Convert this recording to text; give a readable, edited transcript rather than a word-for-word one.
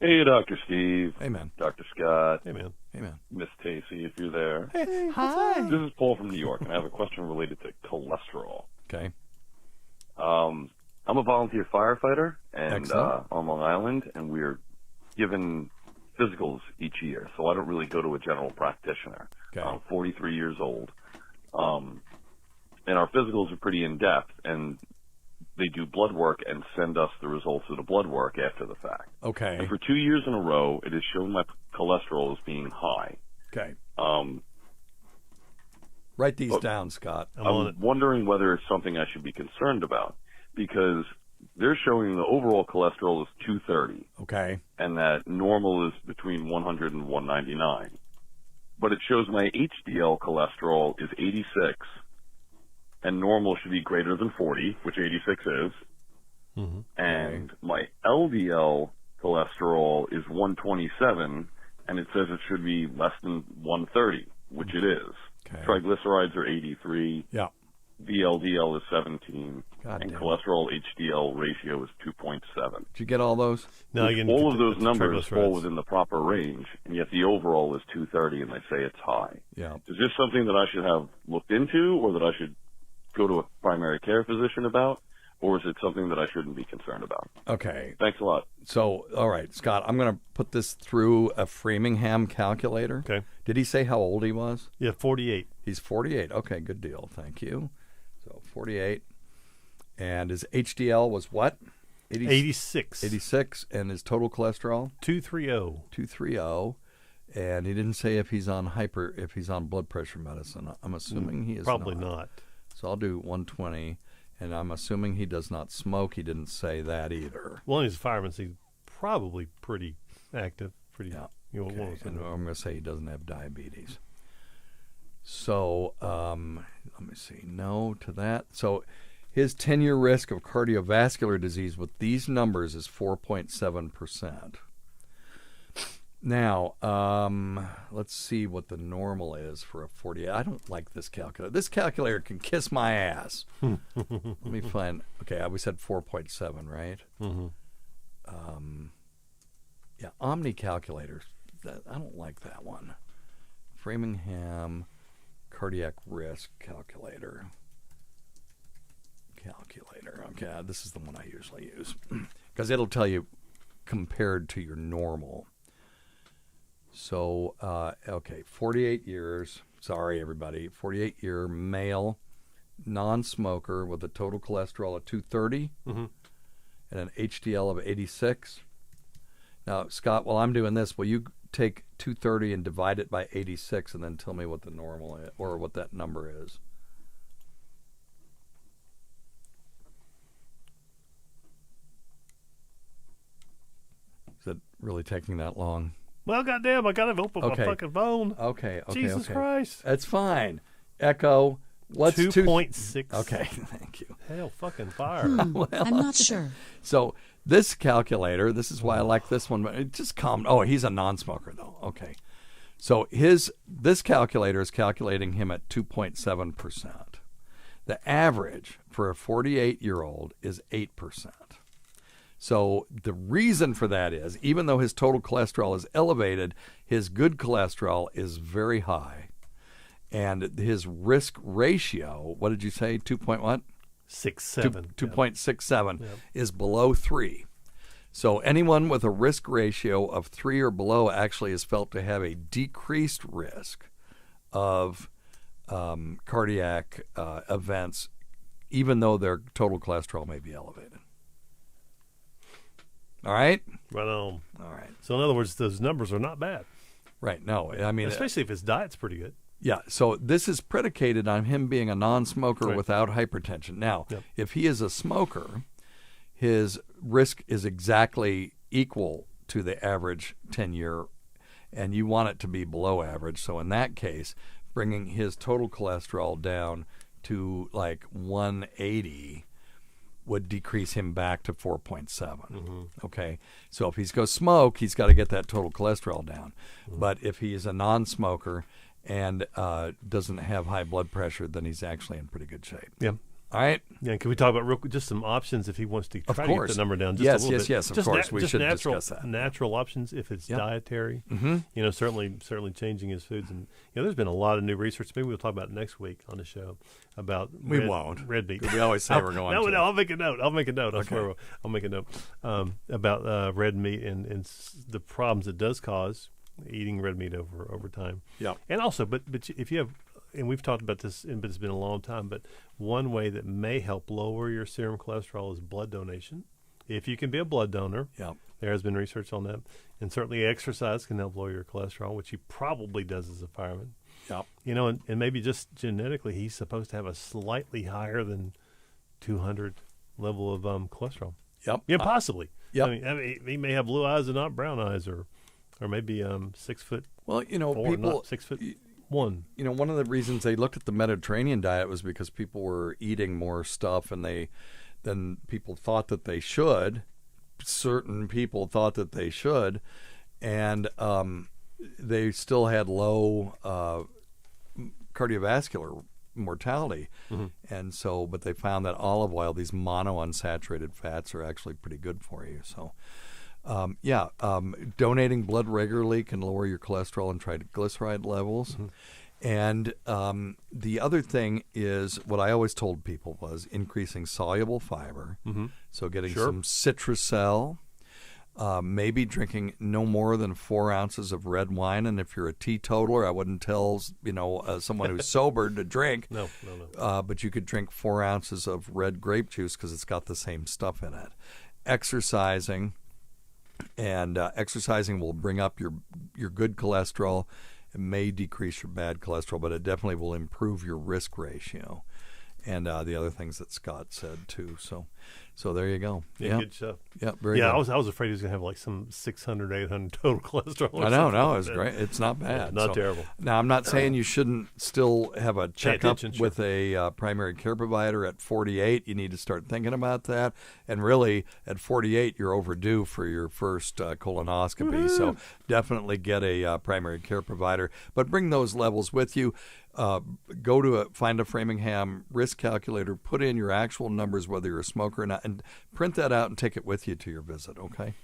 Hey, Dr. Steve. Hey, man. Dr. Scott. Hey, man. Hey, man. Miss Tacey, if you're there. Hey, hi. This is Paul from New York, and I have a question related to cholesterol. Okay. I'm a volunteer firefighter and Excellent. on Long Island, and we're given physicals each year, so I don't really go to a general practitioner. Okay. I'm 43 years old, and our physicals are pretty in-depth, and they do blood work and send us the results of the blood work after the fact. Okay. And for 2 years in a row, it has shown my cholesterol as being high. Okay. Um, Write these down, Scott. I'm wondering whether it's something I should be concerned about, because they're showing the overall cholesterol is 230, Okay. and that normal is between 100 and 199. But it shows my HDL cholesterol is 86, and normal should be greater than 40, which 86 is. Mm-hmm. And my LDL cholesterol is 127, and it says it should be less than 130, which it is. Okay. Triglycerides are 83. Yeah. VLDL is 17, God and damn. cholesterol HDL ratio is 2.7. Did you get all those? No, All of those numbers fall triglycerides. within the proper range, and yet the overall is 230, and they say it's high. Yeah. Is this something that I should have looked into, or that I should go to a primary care physician about, or is it something that I shouldn't be concerned about? Okay. Thanks a lot. So, all right, Scott, I'm going to put this through a Framingham calculator. Okay. Did he say how old he was? Yeah, 48. He's 48. Okay, good deal. Thank you. So, 48. And his HDL was what? 86. 86. And his total cholesterol? 230. 230. And he didn't say if he's on blood pressure medicine. I'm assuming he is Probably not. So I'll do 120. And I'm assuming he does not smoke. He didn't say that either. Well, he's a fireman, so he's probably pretty active. Pretty, Yeah. you know, Okay. And I'm going to say he doesn't have diabetes. So let me see. No to that. So his 10-year risk of cardiovascular disease with these numbers is 4.7%. Now, let's see what the normal is for a 48. I don't like this calculator. This calculator can kiss my ass. Let me find. Okay, we said 4.7, right? Mm-hmm. Yeah, Omni calculators. I don't like that one. Framingham cardiac risk calculator. Okay, this is the one I usually use because it'll tell you compared to your normal. So, okay, 48 years. Sorry, everybody. 48-year male, non-smoker with a total cholesterol of 230 Mm-hmm. and an HDL of 86. Now, Scott, while I'm doing this, will you take 230 and divide it by 86 and then tell me what the normal is, or what that number is? Is it really taking that long? Well, goddamn, I got to open my fucking phone. Okay. Jesus Christ. That's fine. Echo, what's 2.6. Okay, thank you. Hell, fucking fire. Well, I'm not sure. so this calculator, this is why I like this one. But it just calm. Oh, he's a non-smoker though. Okay. So this calculator is calculating him at 2.7%. The average for a 48-year-old is 8%. So the reason for that is, even though his total cholesterol is elevated, his good cholesterol is very high. And his risk ratio, what did you say, 2.67 Yep. is below 3. So anyone with a risk ratio of 3 or below actually is felt to have a decreased risk of cardiac events, even though their total cholesterol may be elevated. All right? Right on. All right. So, in other words, those numbers are not bad. Right. No, I mean, Especially if his diet's pretty good. yeah. So this is predicated on him being a non-smoker Right. without hypertension. Now, Yep. if he is a smoker, his risk is exactly equal to the average 10-year, and you want it to be below average. So in that case, bringing his total cholesterol down to like 180 would decrease him back to 4.7. Mm-hmm. Okay, so if he's going to smoke, he's got to get that total cholesterol down. Mm-hmm. But if he is a non-smoker and doesn't have high blood pressure, then he's actually in pretty good shape. Yeah. All right. Yeah, can we talk about just some options if he wants to try to get the number down just yes, a little bit? Yes, of course. We should discuss that. Natural options if it's dietary. Mm-hmm. Certainly changing his foods. And, there's been a lot of new research. Maybe we'll talk about it next week on the show about red meat. We always say we're going to. No, I'll make a note. I Okay. swear I'll make a note about red meat and the problems it does cause eating red meat over time. Yeah. And also, but if you have, and we've talked about this, but it's been a long time, but one way that may help lower your serum cholesterol is blood donation. If you can be a blood donor, there has been research on that. And certainly exercise can help lower your cholesterol, which he probably does as a fireman. Yep. And maybe just genetically he's supposed to have a slightly higher than 200 level of cholesterol. Yep. Yeah, possibly. Yep. I mean, he may have blue eyes and not brown eyes, or maybe 6 foot. Well, four, people not 6 foot. One. One of the reasons they looked at the Mediterranean diet was because people were eating more stuff than people thought that they should. Certain people thought that they should, and they still had low cardiovascular mortality. Mm-hmm. And so, but they found that olive oil, these monounsaturated fats, are actually pretty good for you. So, donating blood regularly can lower your cholesterol and triglyceride levels. Mm-hmm. And the other thing is what I always told people was increasing soluble fiber. Mm-hmm. So getting some citrusel, maybe drinking no more than 4 ounces of red wine. And if you're a teetotaler, I wouldn't tell someone who's sober to drink. No. But you could drink 4 ounces of red grape juice because it's got the same stuff in it. Exercising. And exercising will bring up your good cholesterol. It may decrease your bad cholesterol, but it definitely will improve your risk ratio. And the other things that Scott said too. So there you go. Yeah, good stuff. Yeah, very good. I was afraid he was going to have like some 600, 800 total cholesterol. I know, no, it's great. It's not bad. Not terrible. Now, I'm not saying you shouldn't still have a checkup with a primary care provider at 48. You need to start thinking about that. And really, at 48, you're overdue for your first colonoscopy. Woo-hoo! So definitely get a primary care provider. But bring those levels with you. Find a Framingham risk calculator, put in your actual numbers, whether you're a smoker or not, and print that out and take it with you to your visit, okay?